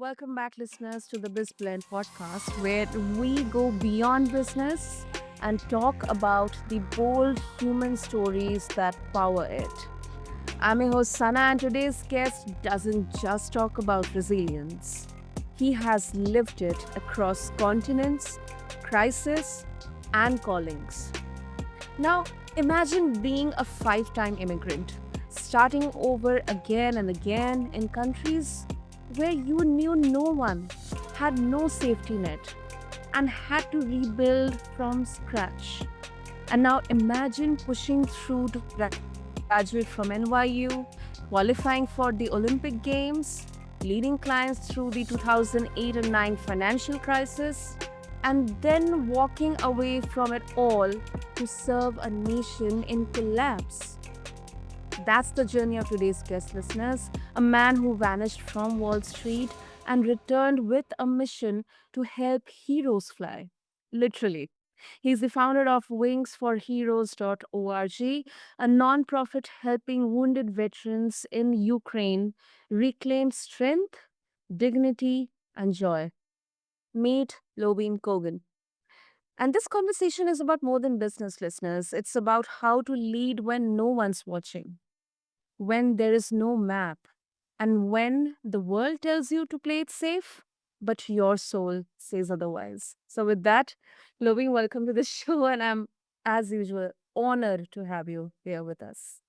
Welcome back, listeners, to the BizBlend podcast, where we go beyond business and talk about the bold human stories that power it. I'm your host, Sana, and today's guest doesn't just talk about resilience. He has lived it across continents, crisis, and callings. Now, imagine being a five-time immigrant, starting over again and again in countries where you knew no one, had no safety net, and had to rebuild from scratch. And now imagine pushing through to graduate from NYU, qualifying for the Olympic Games, leading clients through the 2008 and 9 financial crisis, and then walking away from it all to serve a nation in collapse. That's the journey of today's guest, listeners. A man who vanished from Wall Street and returned with a mission to help heroes fly. Literally. He's the founder of wingsforheroes.org, a nonprofit helping wounded veterans in Ukraine reclaim strength, dignity, and joy. Meet Lyubim Kogan. And this conversation is about more than business, listeners. It's about how to lead when no one's watching, when there is no map, and when the world tells you to play it safe, but your soul says otherwise. So, with that, Loving, welcome to the show, and I'm, as usual, honored to have you here with us.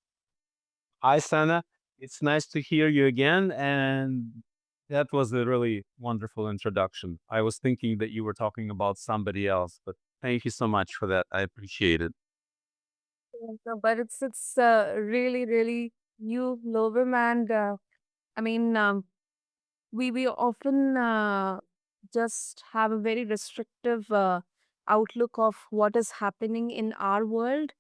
Hi, Sana. It's nice to hear you again. And that was a really wonderful introduction. I was thinking that you were talking about somebody else, but thank you so much for that. I appreciate it. No, but it's really really you, Lovim, and I mean we often just have a very restrictive outlook of what is happening in our world.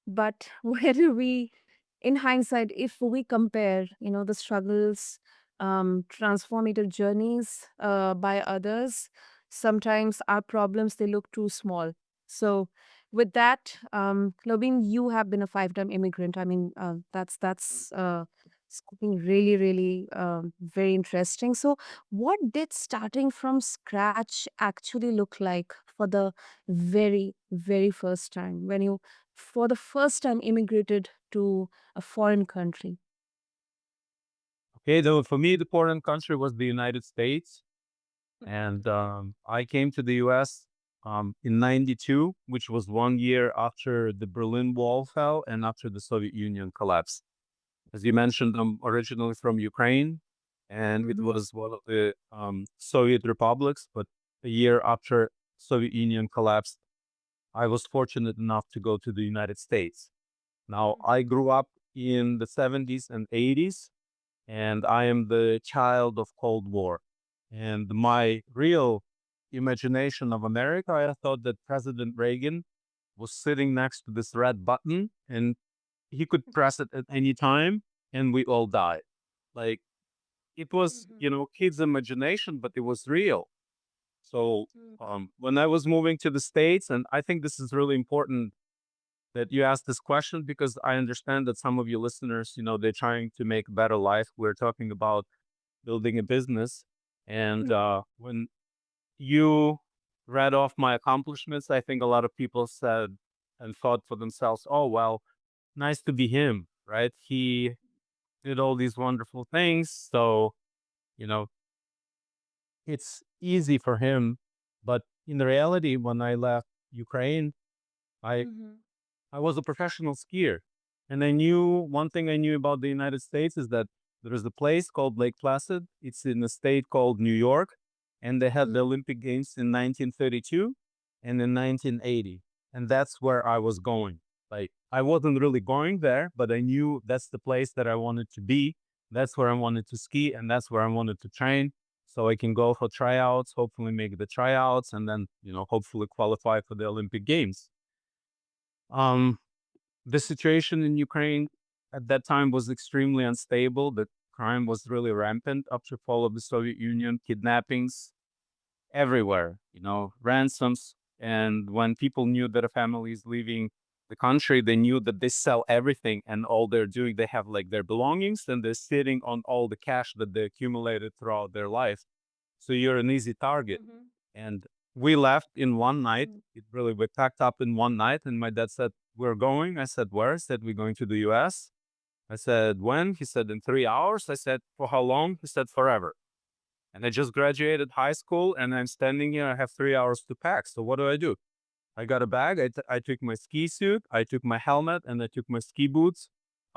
But where do we, in hindsight, if we compare, the struggles, transformative journeys by others, sometimes our problems they look too small. So, with that, Lovin, you have been a five-time immigrant. I mean, that's something really, really very interesting. So, what did starting from scratch actually look like for the very, very first time when you for the first time immigrated to a foreign country? Okay, though for me, the foreign country was the United States. And I came to the US in 92, which was 1 year after the Berlin Wall fell and after the Soviet Union collapsed. As you mentioned, I'm originally from Ukraine, and it Mhm. was one of the Soviet republics. But a year after Soviet Union collapsed, I was fortunate enough to go to the United States. Now, I grew up in the 70s and 80s, and I am the child of Cold War. And my real imagination of America, I thought that President Reagan was sitting next to this red button and he could press it at any time and we all die. Like it was, Mhm. kids' imagination, but it was real. So Mhm. when I was moving to the States, and I think this is really important that you asked this question because I understand that some of you listeners, they're trying to make a better life. We're talking about building a business. And when you read off my accomplishments, I think a lot of people said and thought for themselves, oh, well, nice to be him, right? He did all these wonderful things. So, you know, it's easy for him. But in the reality, when I left Ukraine, I Mhm. I was a professional skier. And I knew one thing I knew about the United States is that there is a place called Lake Placid. It's in a state called New York. And they had the Mhm. Olympic Games in 1932 and in 1980. And that's where I was going. Like, I wasn't really going there, but I knew that's the place that I wanted to be. That's where I wanted to ski. And that's where I wanted to train. So I can go for tryouts, hopefully make the tryouts, and then, hopefully qualify for the Olympic Games. Um, the situation in Ukraine at that time was extremely unstable. The crime was really rampant after fall of the Soviet Union, kidnappings everywhere, ransoms. And when people knew that a family is leaving the country, they knew that they sell everything and all they're doing, they have like their belongings and they're sitting on all the cash that they accumulated throughout their life. So you're an easy target. Mhm. And we left in one night. Mm. It really, we packed up in one night. And my dad said, "We're going." I said, "Where?" He said, "We're going to the US." I said, "When?" He said, "In 3 hours." I said, "For how long?" He said, "Forever." And I just graduated high school and I'm standing here. I have 3 hours to pack. So what do I do? I got a bag. I took my ski suit, I took my helmet, and I took my ski boots.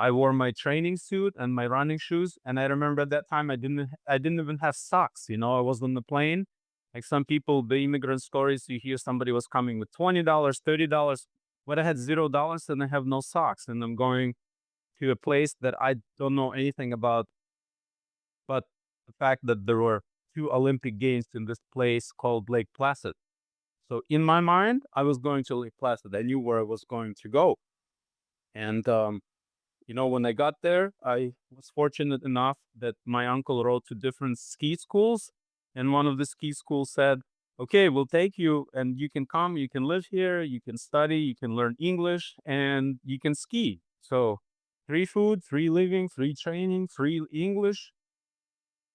I wore my training suit and my running shoes. And I remember at that time I didn't even have socks. I was on the plane. Like some people, the immigrant stories, you hear somebody was coming with $20, $30, but I had $0 and I have no socks. And I'm going to a place that I don't know anything about, but the fact that there were two Olympic Games in this place called Lake Placid. So in my mind, I was going to Lake Placid. I knew where I was going to go. And, when I got there, I was fortunate enough that my uncle wrote to different ski schools. And one of the ski schools said, "Okay, we'll take you and you can come, you can live here, you can study, you can learn English, and you can ski." So free food, free living, free training, free English.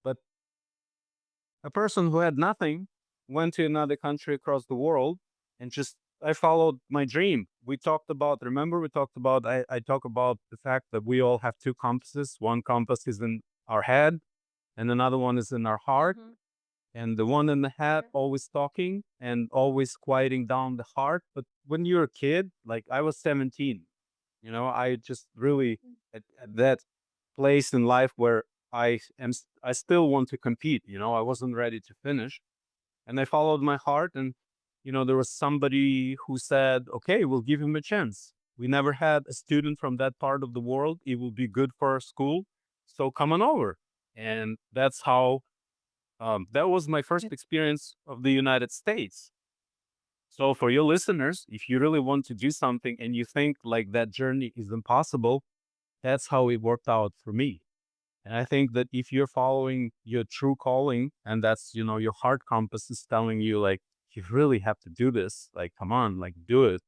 But a person who had nothing went to another country across the world and just I followed my dream. We talked about, remember, we talked about, I talk about the fact that we all have two compasses. One compass is in our head and another one is in our heart. Mhm. And the one in the head Yeah. always talking and always quieting down the heart. But when you're a kid, like I was 17, I just really at that place in life where I still want to compete. I wasn't ready to finish, and I followed my heart. And there was somebody who said, "Okay, we'll give him a chance. We never had a student from that part of the world. It will be good for our school, so come on over." And that's how that was my Yeah. first experience of the United States. So for your listeners, if you really want to do something and you think like that journey is impossible, that's how it worked out for me. And I think that if you're following your true calling and that's, your heart compass is telling you like, you really have to do this, like, come on, like, do it.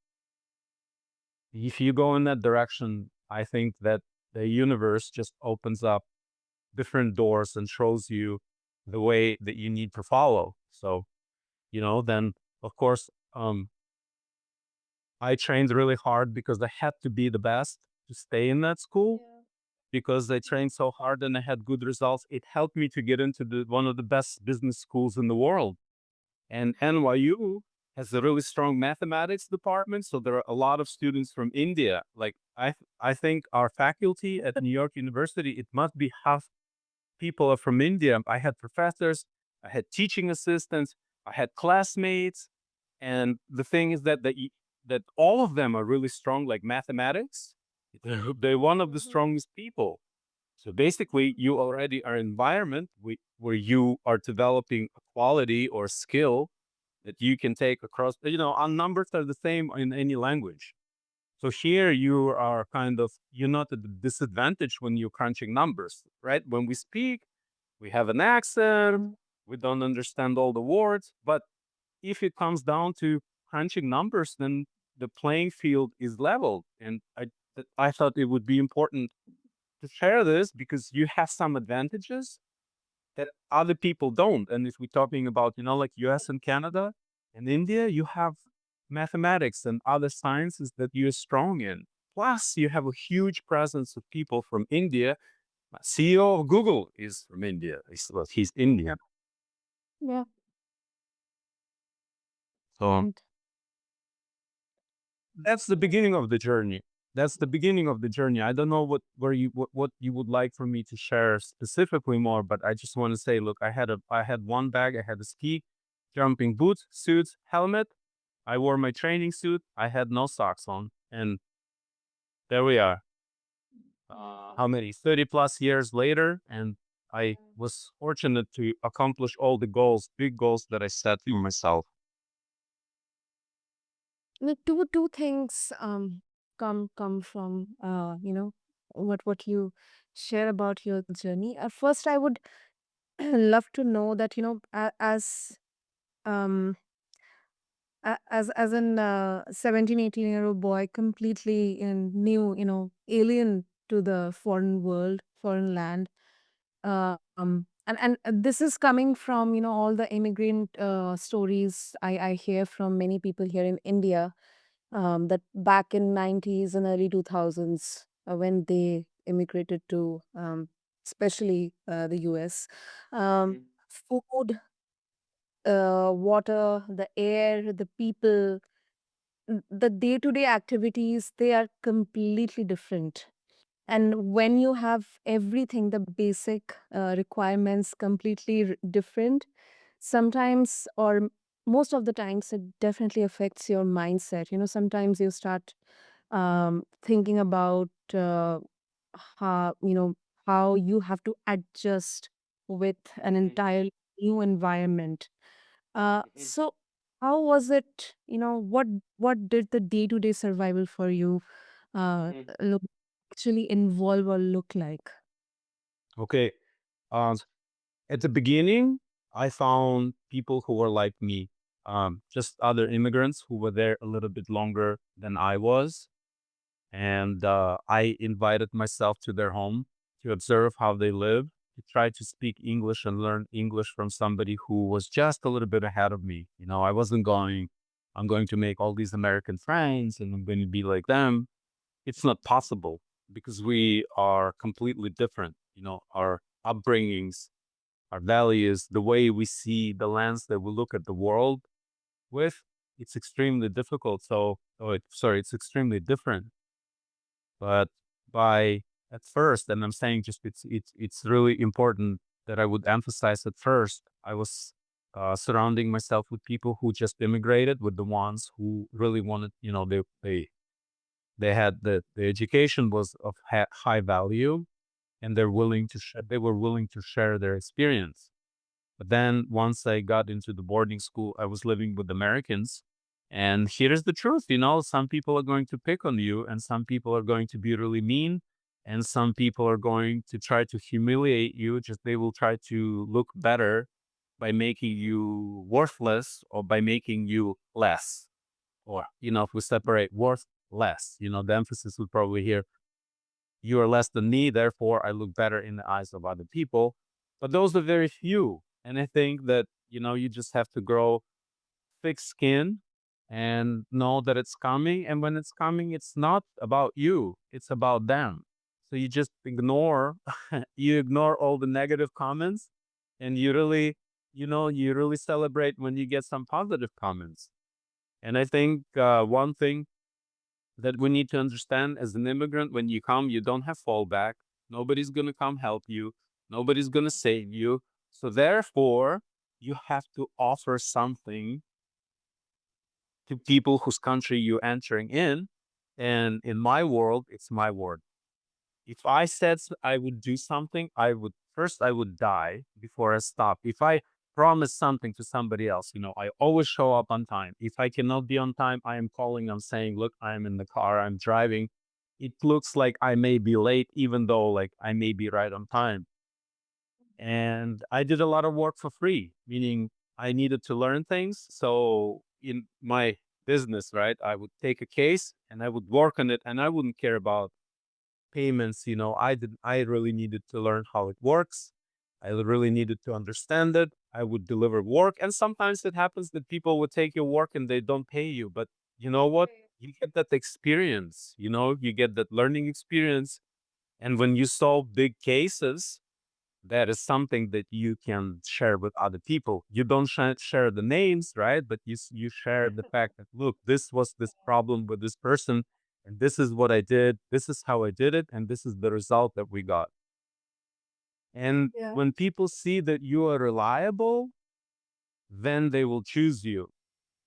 If you go in that direction, I think that the universe just opens up different doors and shows you the way that you need to follow. So, then of course, I trained really hard because I had to be the best to stay in that school Yeah. because I Mhm. trained so hard and I had good results. It helped me to get into the one of the best business schools in the world. And NYU has a really strong mathematics department, so there are a lot of students from India. Like I think our faculty at New York University, it must be half people are from India. I had professors, I had teaching assistants, I had classmates, and the thing is that that all of them are really strong, like mathematics. They're one of the Mhm. strongest people. So basically, you already are environment where you are developing a quality or skill that you can take across. Our numbers are the same in any language. So here you are you're not at a disadvantage when you're crunching numbers, right? When we speak, we have an accent, we don't understand all the words, but if it comes down to crunching numbers, then the playing field is leveled. And I thought it would be important to share this because you have some advantages that other people don't. And if we're talking about, like US and Canada and India, you have mathematics and other sciences that you're strong in. Plus, you have a huge presence of people from India. CEO of Google is from India. He's Indian. Yeah. So And that's the yeah. beginning of the journey. That's the beginning of the journey. I don't know what you would like for me to share specifically more, but I just want to say, look, I had one bag. I had a ski, jumping boots, suits, helmet. I wore my training suit. I had no socks on, and there we are. How many? 30 plus years later, and I was fortunate to accomplish all the goals, big goals that I set for myself. The two things come from what you share about your journey. At first, I would love to know that um as an 17, 18-year-old boy, completely new, alien to the foreign world, foreign land. And this is coming from, all the immigrant stories I hear from many people here in India, that back in 90s and early 2000s, when they immigrated to, especially the US, food, water, the air, the people, the day-to-day activities, they are completely different. And when you have everything, the basic requirements completely different, sometimes, or most of the times, it definitely affects your mindset. Sometimes you start thinking about how, how you have to adjust with an entire new environment. So how was it, what did the day-to-day survival for you look actually involve or look like? Okay. Um, at the beginning, I found people who were like me, just other immigrants who were there a little bit longer than I was. And I invited myself to their home to observe how they live, to try to speak English and learn English from somebody who was just a little bit ahead of me. I wasn't going, I'm going to make all these American friends and I'm going to be like them. It's not possible because we are completely different. Our upbringings, our values, the way we see the lens that we look at the world with, it's extremely difficult. Sorry, it's extremely different. But by at first, and I'm saying just it's really important that I would emphasize at first, I was surrounding myself with people who just immigrated, with the ones who really wanted, they had the education was of high value, and they were willing to share their experience. But then once I got into the boarding school, I was living with Americans. And here's the truth, some people are going to pick on you, and some people are going to be really mean, and some people are going to try to humiliate you. Just they will try to look better by making you worthless or by making you less. Or, if we separate worth less, the emphasis would probably here you are less than me, therefore I look better in the eyes of other people. But those are very few. And I think that, you just have to grow thick skin and know that it's coming. And when it's coming, it's not about you, it's about them. So you just ignore, you ignore all the negative comments, and you really celebrate when you get some positive comments. And I think one thing that we need to understand as an immigrant, when you come, you don't have fallback. Nobody's going to come help you. Nobody's going to save you. So therefore, you have to offer something to people whose country you're entering in. And in my world, it's my word. If I said I would do something, I would die before I stop. If I promise something to somebody else, I always show up on time. If I cannot be on time, I am calling, I'm saying, look, I'm in the car, I'm driving. It looks like I may be late, even though like I may be right on time. And I did a lot of work for free, meaning I needed to learn things. So in my business, right, I would take a case and I would work on it, and I wouldn't care about payments. I really needed to learn how it works. I really needed to understand it. I would deliver work, and sometimes it happens that people would take your work and they don't pay you. But you know what? You get that experience. You get that learning experience. And when you solve big cases, that is something that you can share with other people. You don't share the names, right? But you share the fact that, look, this was this problem with this person, and this is what I did. This is how I did it, and this is the result that we got. And Yeah. when people see that you are reliable, then they will choose you.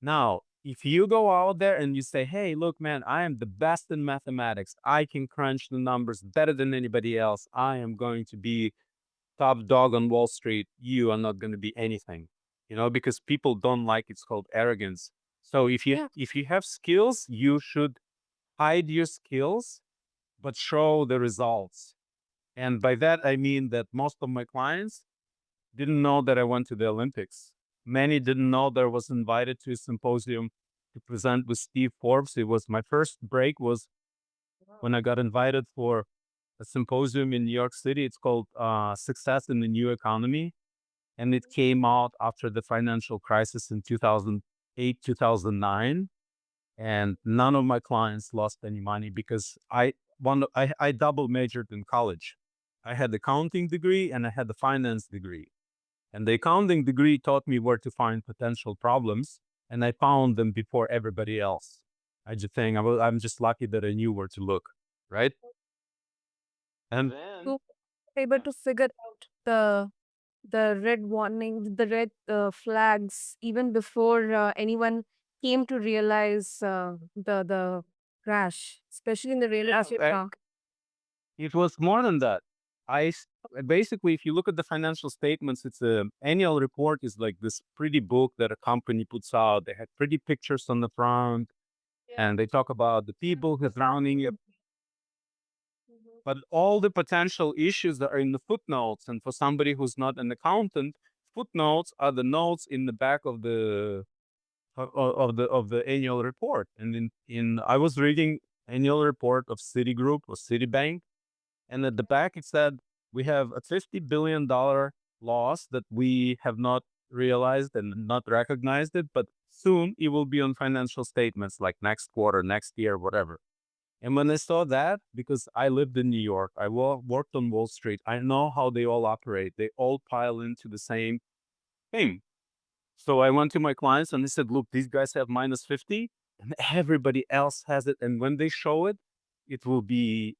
Now, if you go out there and you say, hey, look, man, I am the best in mathematics. I can crunch the numbers better than anybody else. I am going to be top dog on Wall Street. You are not going to be anything, because people don't like it's called arrogance. So Yeah. if you have skills, you should hide your skills, but show the results. And by that, I mean that most of my clients didn't know that I went to the Olympics. Many didn't know that I was invited to a symposium to present with Steve Forbes. It was my first break was when I got invited for a symposium in New York City. It's called Success in the New Economy. And it came out after the financial crisis in 2008, 2009. And none of my clients lost any money because I double majored in college. I had the accounting degree and I had the finance degree. And the accounting degree taught me where to find potential problems, and I found them before everybody else. I just think I'm just lucky that I knew where to look, right? And then, So able yeah, to figure out the red warning, the red flags, even before anyone came to realize the crash, especially in the real yeah, estate market. it was more than that. Basically, if you look at the financial statements, it's a annual report is like this pretty book that a company puts out. They had pretty pictures on the front, and they talk about the people who's drowning. But all the potential issues that are in the footnotes, and for somebody who's not an accountant, footnotes are the notes in the back of the annual report. And in I was reading annual report of Citigroup or Citibank, and at the back it said we have a $50 billion loss that we have not realized and not recognized it, but soon it will be on financial statements like next quarter, next year, whatever. And when I saw that, because I lived in New York, I worked on Wall Street, I know how they all operate. They all pile into the same thing. So I went to my clients and they said, look, these guys have minus 50 and everybody else has it. And when they show it, it will be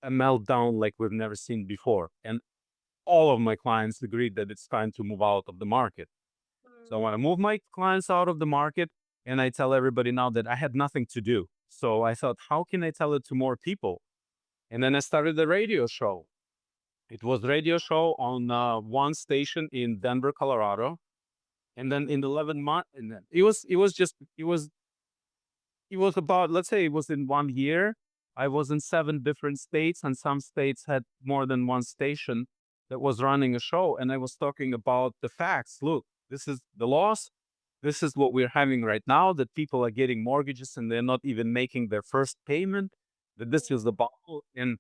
a meltdown like we've never seen before. And all of my clients agreed that it's time to move out of the market. So I want to move my clients out of the market. And I tell everybody now that I had nothing to do. So I thought, how can I tell it to more people? And then I started the radio show. It was radio show on one station in Denver, Colorado. And then in 11 months, and then it was about, let's say it was in 1 year. I was in 7 different states, and some states had more than one station that was running a show. And I was talking about the facts. Look, this is the loss. This is what we're having right now, that people are getting mortgages and they're not even making their first payment, that this is the bubble. And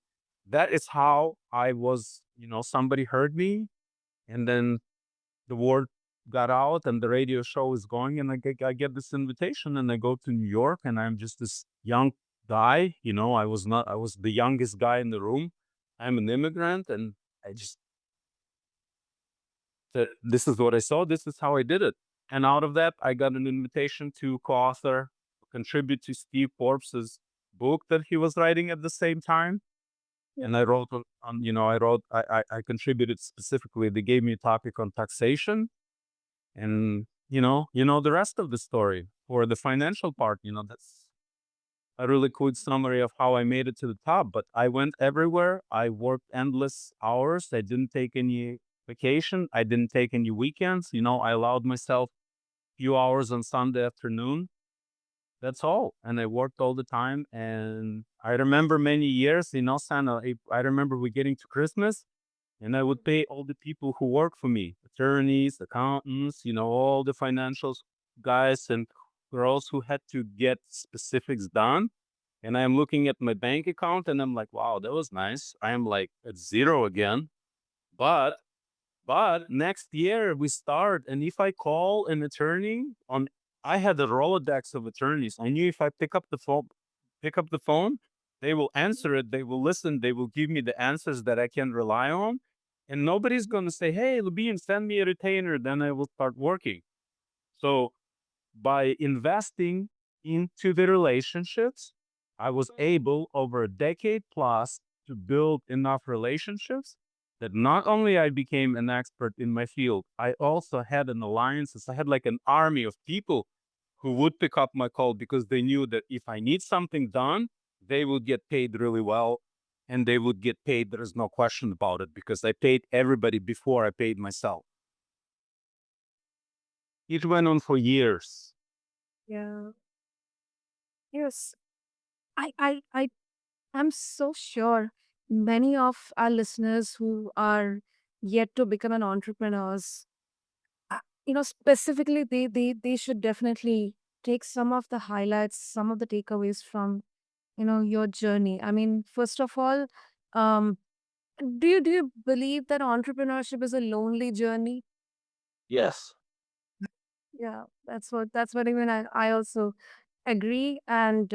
that is how I was, somebody heard me. And then the word got out and the radio show is going, and I get this invitation and I go to New York, and I'm just this young guy. I was the youngest guy in the room. I'm an immigrant, and I just said, this is what I saw. This is how I did it. And out of that, I got an invitation to co-author, contribute to Steve Forbes's book that he was writing at the same time. Yeah. And I wrote I contributed specifically. They gave me a topic on taxation. And the rest of the story. For the financial part, that's a really quick summary of how I made it to the top. But I went everywhere. I worked endless hours. I didn't take any vacation. I didn't take any weekends. I allowed myself a few hours on Sunday afternoon. That's all. And I worked all the time. And I remember many years, Santa, I remember we getting to Christmas, and I would pay all the people who work for me, attorneys, accountants, all the financial guys and girls who had to get specifics done. And I'm looking at my bank account and I'm like, wow, that was nice. I am like at zero again. But next year we start. And if I call an attorney on, I had a Rolodex of attorneys. I knew if I pick up the phone, they will answer it, they will listen, they will give me the answers that I can rely on. And nobody's going to say, hey, Lyubim, send me a retainer, then I will start working. So by investing into the relationships, I was able over a decade plus to build enough relationships that not only I became an expert in my field, I also had an alliances. I had like an army of people who would pick up my call because they knew that if I need something done, they would get paid really well, and they would get paid. There is no question about it because I paid everybody before I paid myself. It went on for years. Yeah. Yes. I I'm so sure many of our listeners who are yet to become an entrepreneurs, specifically they should definitely take some of the highlights, some of the takeaways from your journey. I mean, first of all, Um, do you believe that entrepreneurship is a lonely journey? Yes. Yeah, that's what even I also agree. And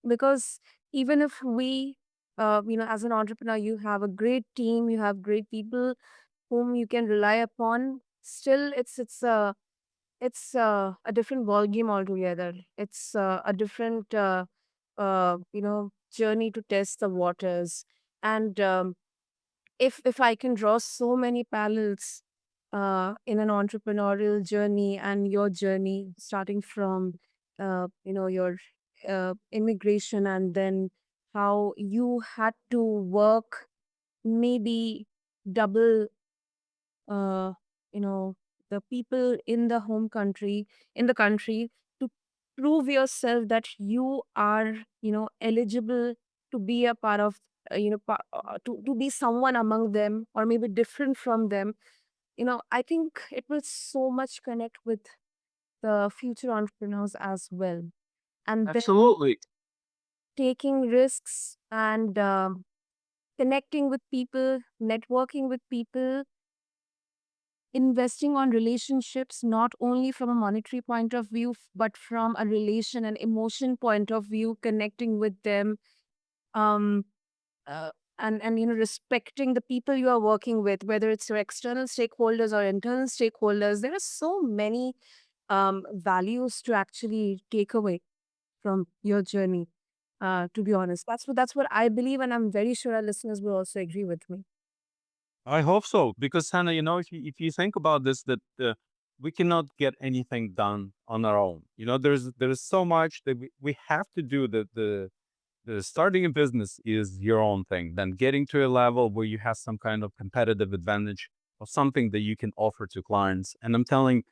because even if we, as an entrepreneur, you have a great team, you have great people whom you can rely upon. Still, it's a different ball game altogether. It's a different journey to test the waters. And if I can draw so many parallels in an entrepreneurial journey and your journey, starting from your immigration, and then how you had to work maybe double uh, you know the people in the home country, in the country, to prove yourself that you are eligible to be a part of to be someone among them, or maybe different from them. I think it will so much connect with the future entrepreneurs as well. And then Absolutely. taking risks and connecting with people, networking with people, investing on relationships, not only from a monetary point of view, but from a relation and emotion point of view, connecting with them, um, uh, and respecting the people you are working with, whether it's your external stakeholders or internal stakeholders. There are so many values to actually take away from your journey. To be honest, that's what I believe, and I'm very sure our listeners will also agree with me. I hope so, because Hannah, if you think about this, that we cannot get anything done on our own. There's so much that we have to do. The starting a business is your own thing. Then getting to a level where you have some kind of competitive advantage or something that you can offer to clients. And I'm telling,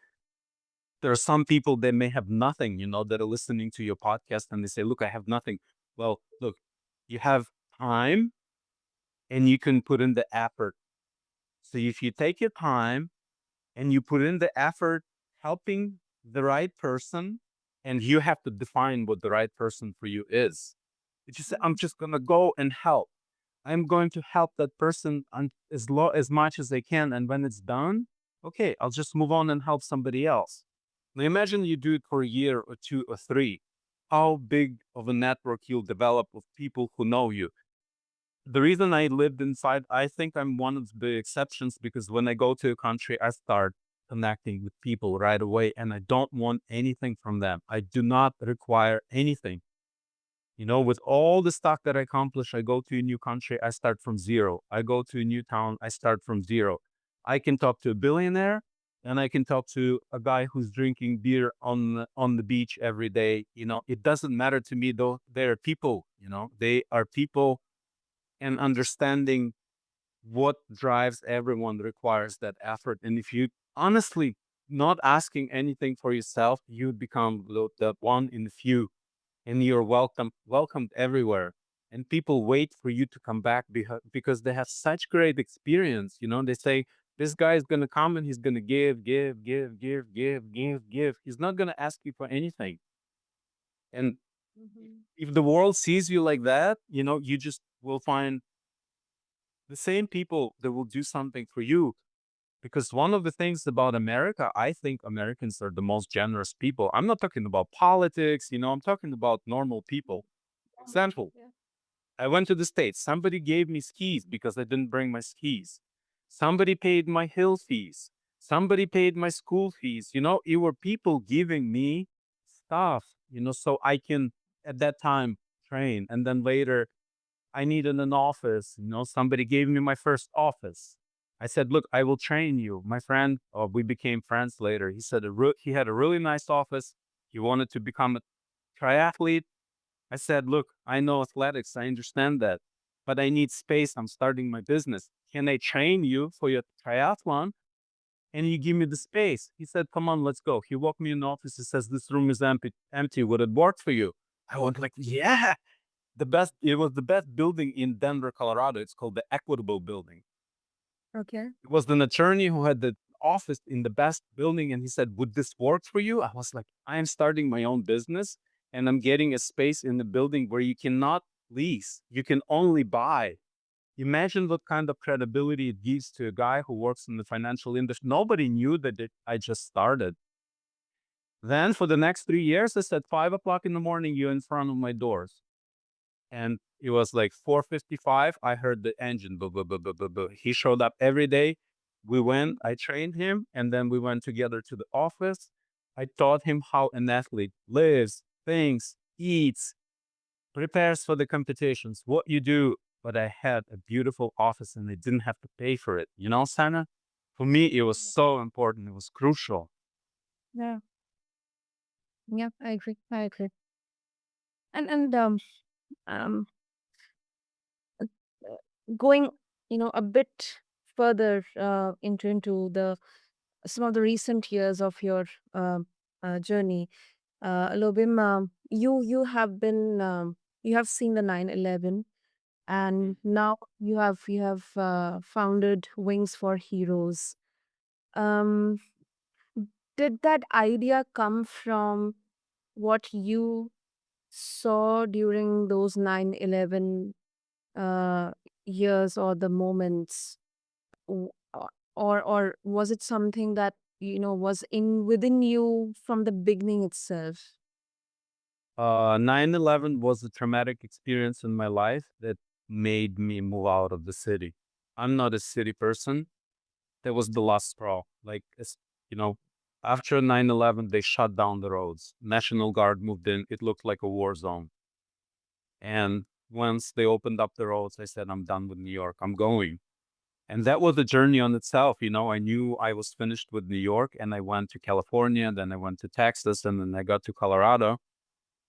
there are some people that may have nothing, that are listening to your podcast and they say, "Look, I have nothing." Well, look, you have time and you can put in the effort. So if you take your time and you put in the effort helping the right person, and you have to define what the right person for you is. If you say, "I'm just going to go and help. I'm going to help that person as much as I can. And when it's done, okay, I'll just move on and help somebody else." Now imagine you do it for a year or two or three. How big of a network you'll develop of people who know you. The reason I lived inside, I think I'm one of the exceptions, because when I go to a country, I start connecting with people right away and I don't want anything from them. I do not require anything. With all the stuff that I accomplish, I go to a new country, I start from zero. I go to a new town, I start from zero. I can talk to a billionaire and I can talk to a guy who's drinking beer on the beach every day. It doesn't matter to me though. They're people, they are people, and understanding what drives everyone requires that effort. And if you honestly not asking anything for yourself, you become the one in the few, and you're welcomed everywhere. And people wait for you to come back because they have such great experience. They say, "This guy is going to come and he's going to give, give, give, give, give, give, give. He's not going to ask you for anything." And Mhm. if the world sees you like that, you just will find the same people that will do something for you. Because one of the things about America, I think Americans are the most generous people. I'm not talking about politics, I'm talking about normal people. Example, Yeah. I went to the States. Somebody gave me skis because I didn't bring my skis. Somebody paid my hill fees. Somebody paid my school fees. It were people giving me stuff, so I can at that time train. And then later I needed an office. Somebody gave me my first office. I said, "Look, I will train you." My friend, we became friends later. He said he had a really nice office. He wanted to become a triathlete. I said, "Look, I know athletics. I understand that, but I need space. I'm starting my business. Can I train you for your triathlon? And you give me the space." He said, "Come on, let's go." He walked me in the office. He says, "This room is empty. Empty. Would it work for you?" I was like, "Yeah." It was the best building in Denver, Colorado. It's called the Equitable Building. Okay. It was an attorney who had the office in the best building, and he said, "Would this work for you?" I was like, "I am starting my own business and I'm getting a space in the building where you cannot lease. You can only buy. Imagine what kind of credibility it gives to a guy who works in the financial industry. Nobody knew that I just started. Then for the next 3 years, I said 5 o'clock in the morning, you're in front of my doors. And it was like 4:55. I heard the engine. Boo, boo, boo, boo, boo, boo. He showed up every day. We went, I trained him, and then we went together to the office. I taught him how an athlete lives, thinks, eats, prepares for the competitions, what you do. But I had a beautiful office and I didn't have to pay for it. You know, Sana? For me, it was so important. It was crucial. Yeah. Yeah, I agree. I agree. And um uh, going, a bit further into the some of the recent years of your journey, Lobim, you have been you have seen the 9/11, and now you have founded Wings for Heroes. Um, did that idea come from what you saw during those 9/11 uh, years or the moments? W- or was it something that was in within you from the beginning itself? 9/11 was a traumatic experience in my life that made me move out of the city. I'm not a city person. That was the last straw. Like, you know, after 9/11, they shut down the roads. National Guard moved in. It looked like a war zone. And once they opened up the roads, I said, I'm done with New York. I'm going. And that was a journey on itself. I knew I was finished with New York and I went to California, then I went to Texas, and then I got to Colorado.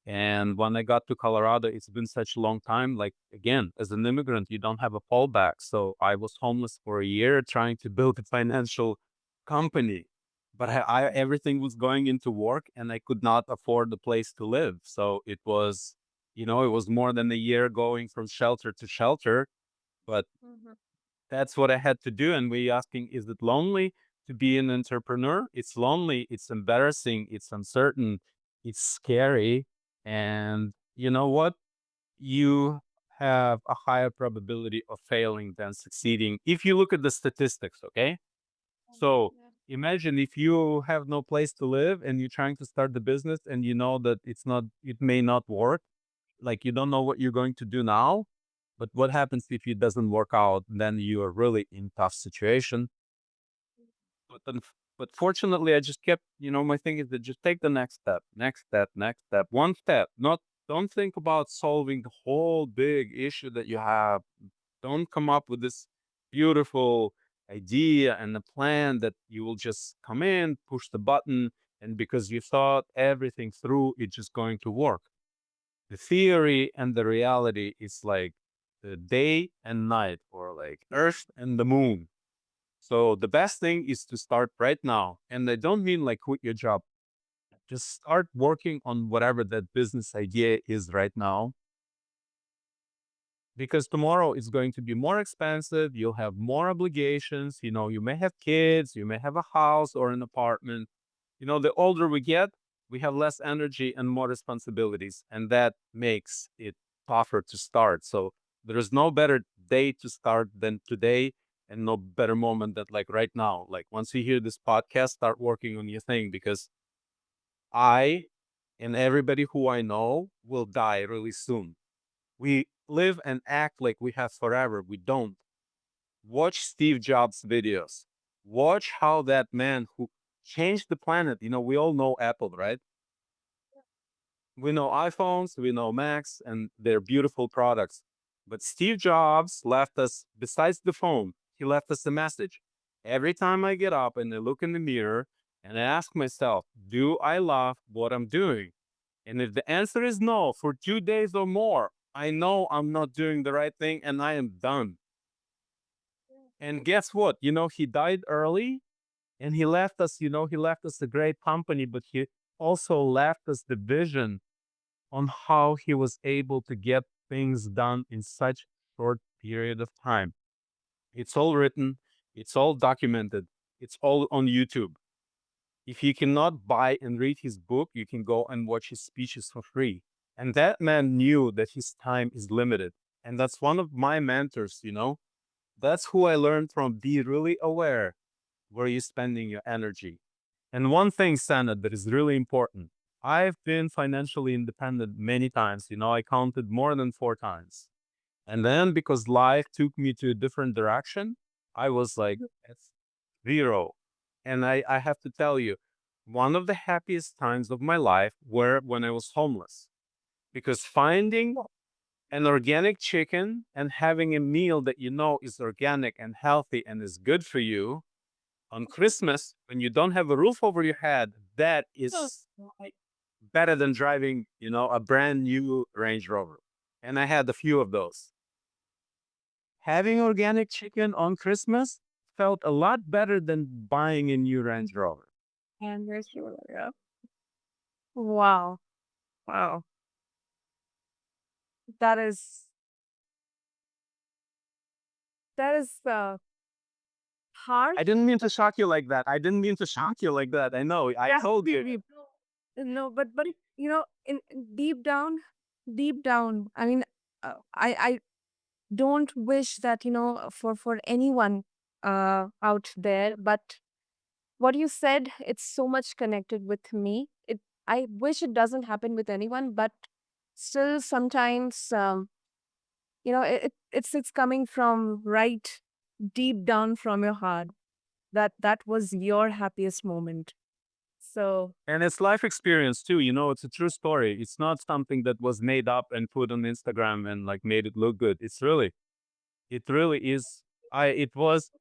And when I got to Colorado, it's been such a long time. Like, again, as an immigrant, you don't have a fallback. So I was homeless for a year trying to build a financial company. But everything was going into work and I could not afford the place to live. So it was more than a year going from shelter to shelter. But Mhm. that's what I had to do. And we asking, is it lonely to be an entrepreneur? It's lonely. It's embarrassing. It's uncertain. It's scary. And you know what? You have a higher probability of failing than succeeding if you look at the statistics. Okay. So Yeah. imagine if you have no place to live and you're trying to start the business and you know that it may not work, like you don't know what you're going to do now, but what happens if it doesn't work out? Then you are really in tough situation. But fortunately, I just kept, my thing is that just take the next step, next step, next step, one step. Not Don't think about solving the whole big issue that you have. Don't come up with this beautiful idea and a plan that you will just come in, push the button, and because you thought everything through, it's just going to work. The theory and the reality is like the day and night, or like Earth and the moon. So the best thing is to start right now. And I don't mean like quit your job. Just start working on whatever that business idea is right now, because tomorrow it's going to be more expensive. You'll have more obligations. You may have kids, you may have a house or an apartment. The older we get, we have less energy and more responsibilities, and that makes it tougher to start. So there is no better day to start than today, and no better moment than like right now. Like once you hear this podcast, start working on your thing, because I and everybody who I know will die really soon. We live and act like we have forever. We don't. Watch Steve Jobs videos. Watch how that man who changed the planet, we all know Apple, right? We know iPhones, we know Macs, and they're beautiful products. But Steve Jobs left us, besides the phone, he left us a message. Every time I get up and I look in the mirror and I ask myself, do I love what I'm doing? And if the answer is no for 2 days or more, I know I'm not doing the right thing and I am done. And guess what? He died early and he left us a great company, but he also left us the vision on how he was able to get things done in such short period of time. It's all written, it's all documented, it's all on YouTube. If you cannot buy and read his book, you can go and watch his speeches for free. And that man knew that his time is limited. And that's one of my mentors, That's who I learned from. Be really aware where you're spending your energy. And one thing, Sana, that is really important. I've been financially independent many times. I counted more than 4 times. And then because life took me to a different direction, I was like, it's zero. And I have to tell you, one of the happiest times of my life were when I was homeless. Because finding an organic chicken and having a meal that you know is organic and healthy and is good for you on Christmas when you don't have a roof over your head, that is better than driving, a brand new Range Rover. And I had a few of those. Having organic chicken on Christmas felt a lot better than buying a new Range Rover. And there's your yeah. Wow. Wow. That is hard. I didn't mean to shock you like that. I didn't mean to shock you like that. I know. I Yeah. told you. No, but in deep down, I mean, I don't wish that for anyone out there, but what you said, it's so much connected with me. I wish it doesn't happen with anyone, but still sometimes it's coming from right deep down from your heart that that was your happiest moment. So And it's life experience too. It's a true story. It's not something that was made up and put on Instagram and like made it look good. It really is. It was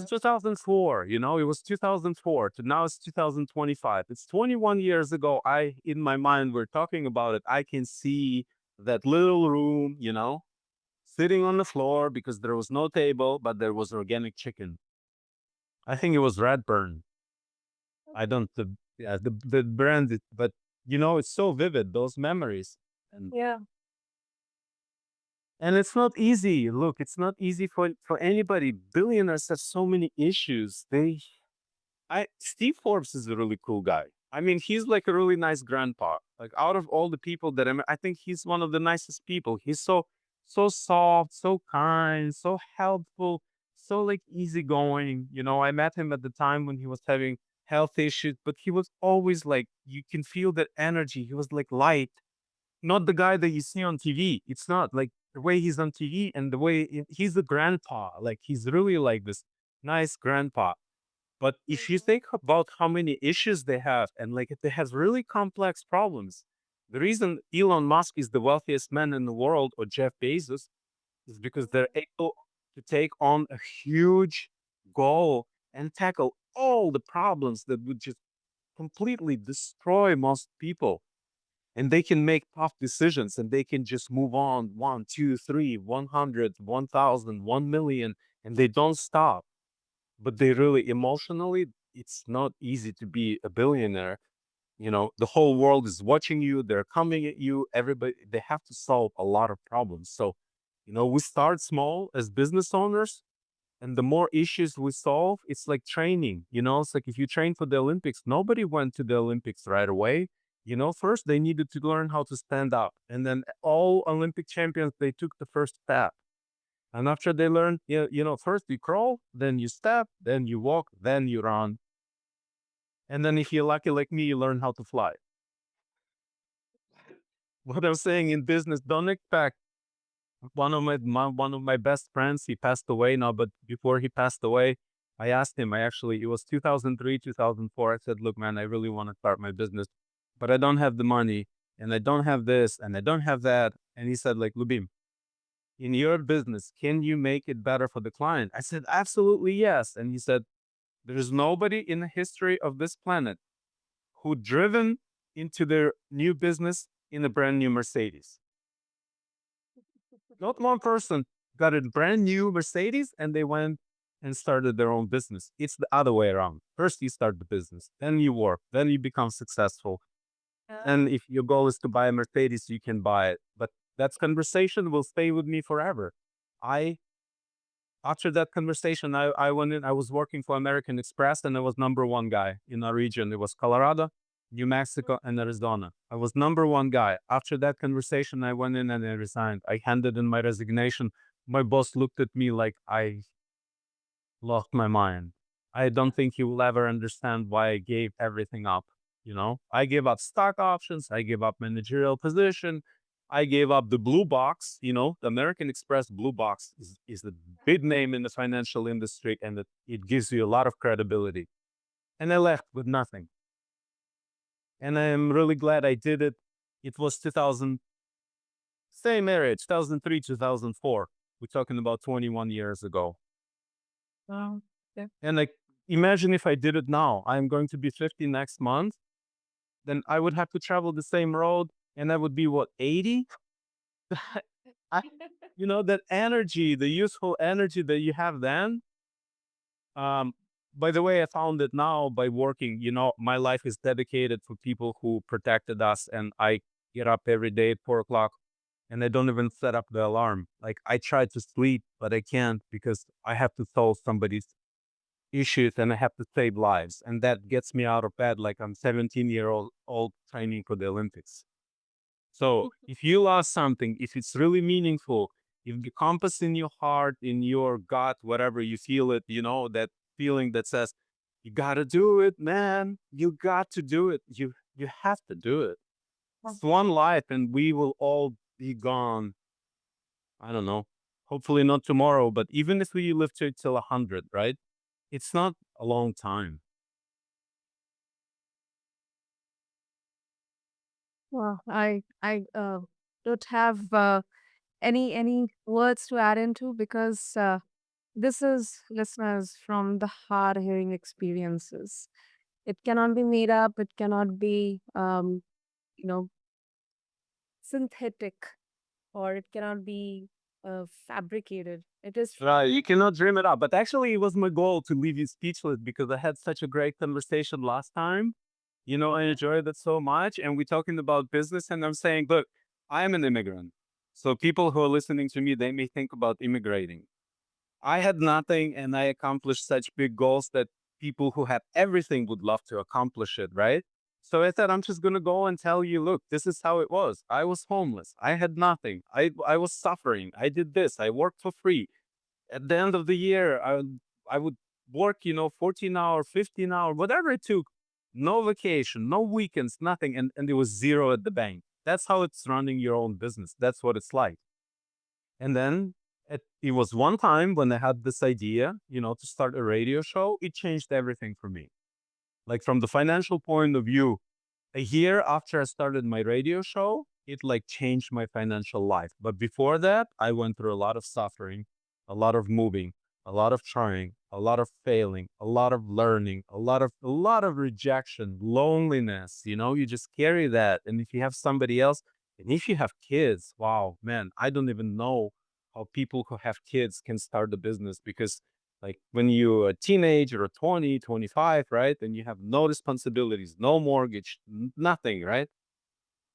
2004, it was 2004 to now it's 2025. It's 21 years ago. In my mind, we're talking about it. I can see that little room, sitting on the floor because there was no table, but there was organic chicken. I think it was Redburn. I don't yeah, the brand, but it's so vivid those memories, and yeah. it's not easy. Look, it's not easy for anybody. Billionaires have so many issues. I Steve Forbes is a really cool guy. I mean, he's like a really nice grandpa. Like out of all the people that I think he's one of the nicest people. He's so soft, so kind, so helpful, so like easygoing. I met him at the time when he was having health issues, but he was always like you can feel that energy. He was like light, not the guy that you see on TV. It's not like the way he's on TV and the way he's a grandpa. Like he's really like this nice grandpa. But if you think about how many issues they have, and like they have really complex problems, the reason Elon Musk is the wealthiest man in the world, or Jeff Bezos, is because they're able to take on a huge goal and tackle all the problems that would just completely destroy most people. And they can make tough decisions and they can just move on 1, 2, 3, 100, 1,000, 1,000,000, and they don't stop. But they really emotionally, it's not easy to be a billionaire. The whole world is watching you, they're coming at you, everybody, they have to solve a lot of problems. So, we start small as business owners, and the more issues we solve, it's like training. It's like if you train for the Olympics, nobody went to the Olympics right away. First they needed to learn how to stand up. And then all Olympic champions, they took the first step. And after they learn, first you crawl, then you step, then you walk, then you run. And then if you're lucky like me, you learn how to fly. What I'm saying in business, don't expect one of my best friends, he passed away now, but before he passed away, I asked him, it was 2003, 2004. I said, look, man, I really want to start my business, but I don't have the money and I don't have this and I don't have that. And he said, like, Lubim, in your business, can you make it better for the client? I said, absolutely yes. And he said, there is nobody in the history of this planet who driven into their new business in a brand new Mercedes. Not one person got a brand new Mercedes and they went and started their own business. It's the other way around. First, you start the business, then you work, then you become successful. And if your goal is to buy a Mercedes, you can buy it. But that conversation will stay with me forever. I After that conversation, I went in, I was working for American Express and I was number one guy in our region. It was Colorado. New Mexico, and Arizona. I was number one guy. After that conversation, I went in and I resigned. I handed in my resignation. My boss looked at me like I lost my mind. I don't think he will ever understand why I gave everything up. I gave up stock options. I gave up managerial position. I gave up the blue box. The American Express blue box is the big name in the financial industry, and it gives you a lot of credibility. And I left with nothing. And I am really glad I did it. It was 2000, same area, 2003, 2004. We're talking about 21 years ago. Wow. Yeah. And like, imagine if I did it now. I'm going to be 50 next month. Then I would have to travel the same road, and I would be what, 80? I, that energy, the useful energy that you have then. Um, by the way, I found it now by working. My life is dedicated for people who protected us, and I get up every day at 4 o'clock, and I don't even set up the alarm. Like, I try to sleep, but I can't because I have to solve somebody's issues and I have to save lives. And that gets me out of bed like I'm 17-year-old training for the Olympics. So if you lost something, if it's really meaningful, if the compass in your heart, in your gut, whatever you feel it, that feeling that says, you gotta do it, man. You got to do it. You have to do it. It's one life and we will all be gone. I don't know. Hopefully not tomorrow, but even if we live to till 100, right? It's not a long time. Well, I don't have any words to add into because this is listeners from the hard hearing experiences. It cannot be made up. It cannot be you know synthetic, or it cannot be fabricated. It is. Right. You cannot dream it up. But actually, it was my goal to leave you speechless because I had such a great conversation last time. I enjoyed it so much. And we're talking about business. And I'm saying, look, I'm an immigrant. So people who are listening to me, they may think about immigrating. I had nothing and I accomplished such big goals that people who have everything would love to accomplish it, right? So I said, I'm just going to go and tell you, look, this is how it was. I was homeless. I had nothing. I was suffering. I did this. I worked for free. At the end of the year, I would work, 14 hour, 15 hour, whatever it took. No vacation, no weekends, nothing. And it was zero at the bank. That's how it's running your own business. That's what it's like. And then it was one time when I had this idea, to start a radio show. It changed everything for me. Like from the financial point of view, a year after I started my radio show, it like changed my financial life. But before that, I went through a lot of suffering, a lot of moving, a lot of trying, a lot of failing, a lot of learning, a lot of rejection, loneliness. You just carry that. And if you have somebody else, and if you have kids, wow, man, I don't even know how people who have kids can start a business because like when you're a teenager or 20, 25, right? And you have no responsibilities, no mortgage, nothing, right?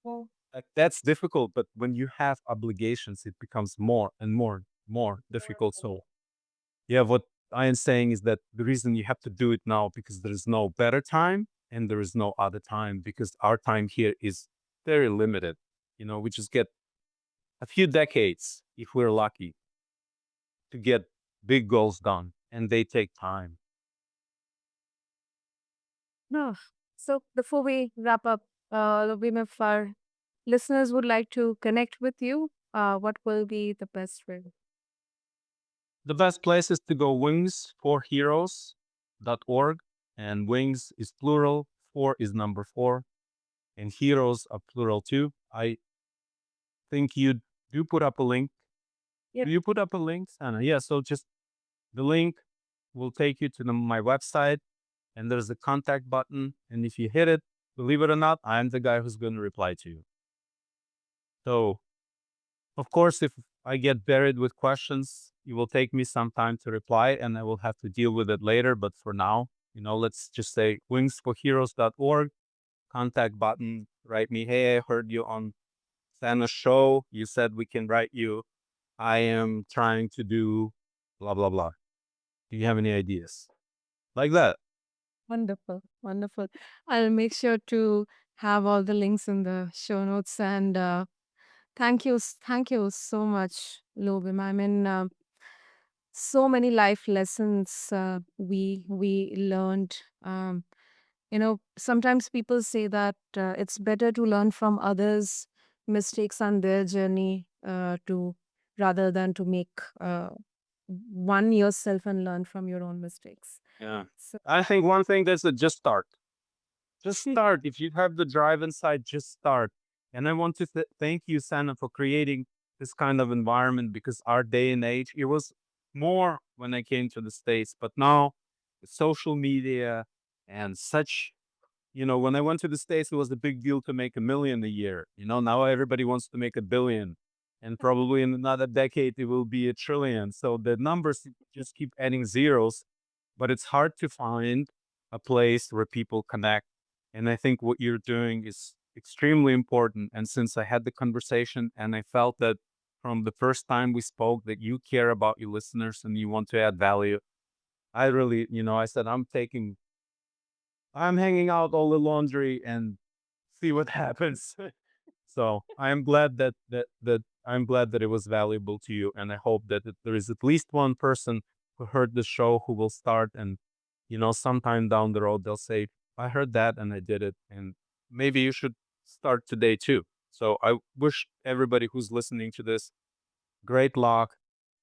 Well, like, that's difficult. But when you have obligations, it becomes more and more difficult. So, yeah, what I am saying is that the reason you have to do it now because there is no better time and there is no other time because our time here is very limited. We just get a few decades if we're lucky to get big goals done, and they take time. No. So before we wrap up, Lyubim, if our listeners would like to connect with you, what will be the best way? The best place is to go wingsforheroes.org. And wings is plural, four is number four, and heroes are plural too. I think you do put up a link. Yep. Do you put up a link, Sana? Yeah, so just the link will take you to my website, and there's a contact button. And if you hit it, believe it or not, I'm the guy who's going to reply to you. So, of course, if I get buried with questions, it will take me some time to reply and I will have to deal with it later. But for now, let's just say wingsforheroes.org, contact button, write me, hey, I heard you on Sana's show. You said we can write you. I am trying to do blah, blah, blah. Do you have any ideas? Like that. Wonderful, wonderful. I'll make sure to have all the links in the show notes. And thank you so much, Lobim. I mean, so many life lessons we learned. Sometimes people say that it's better to learn from others' mistakes on their journey to rather than to make one yourself and learn from your own mistakes. Yeah. So I think one thing that's a just start. Just start. If you have the drive inside, just start. And I want to thank you, Sana, for creating this kind of environment because our day and age, it was more when I came to the States, but now with social media and such, when I went to the States, it was a big deal to make 1 million a year. Now everybody wants to make 1 billion. And probably in another decade, it will be 1 trillion. So the numbers just keep adding zeros, but it's hard to find a place where people connect. And I think what you're doing is extremely important. And since I had the conversation and I felt that from the first time we spoke that you care about your listeners and you want to add value, I really, I said, I'm hanging out all the laundry and see what happens. So I'm glad that I'm glad that it was valuable to you, and I hope that there is at least one person who heard the show who will start, and sometime down the road they'll say, "I heard that and I did it," and maybe you should start today too. So I wish everybody who's listening to this great luck,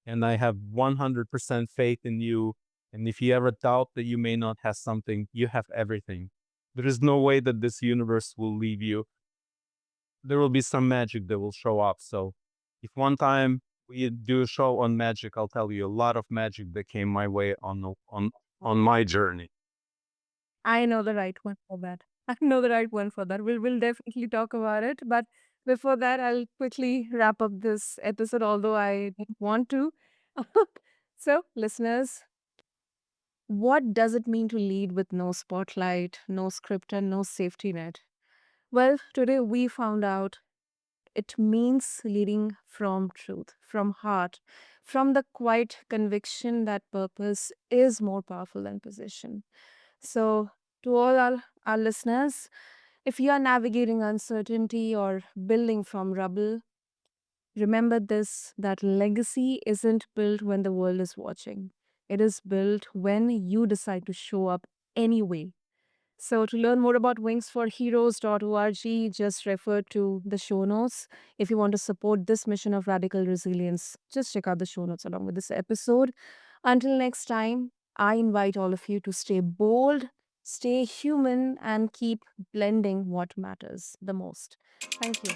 and I have 100% faith in you. And if you ever doubt that you may not have something, you have everything. There is no way that this universe will leave you. There will be some magic that will show up. So if one time we do a show on magic, I'll tell you a lot of magic that came my way on my journey. I know the right one for that. I know the right one for that. We'll definitely talk about it. But before that, I'll quickly wrap up this episode, although I didn't want to. So, listeners, what does it mean to lead with no spotlight, no script, and no safety net? Well, today we found out it means leading from truth, from heart, from the quiet conviction that purpose is more powerful than position. So, to all our listeners, if you are navigating uncertainty or building from rubble, remember this, that legacy isn't built when the world is watching. It is built when you decide to show up anyway. So, to learn more about wingsforheroes.org, just refer to the show notes. If you want to support this mission of radical resilience, just check out the show notes along with this episode. Until next time, I invite all of you to stay bold, stay human, and keep blending what matters the most. Thank you.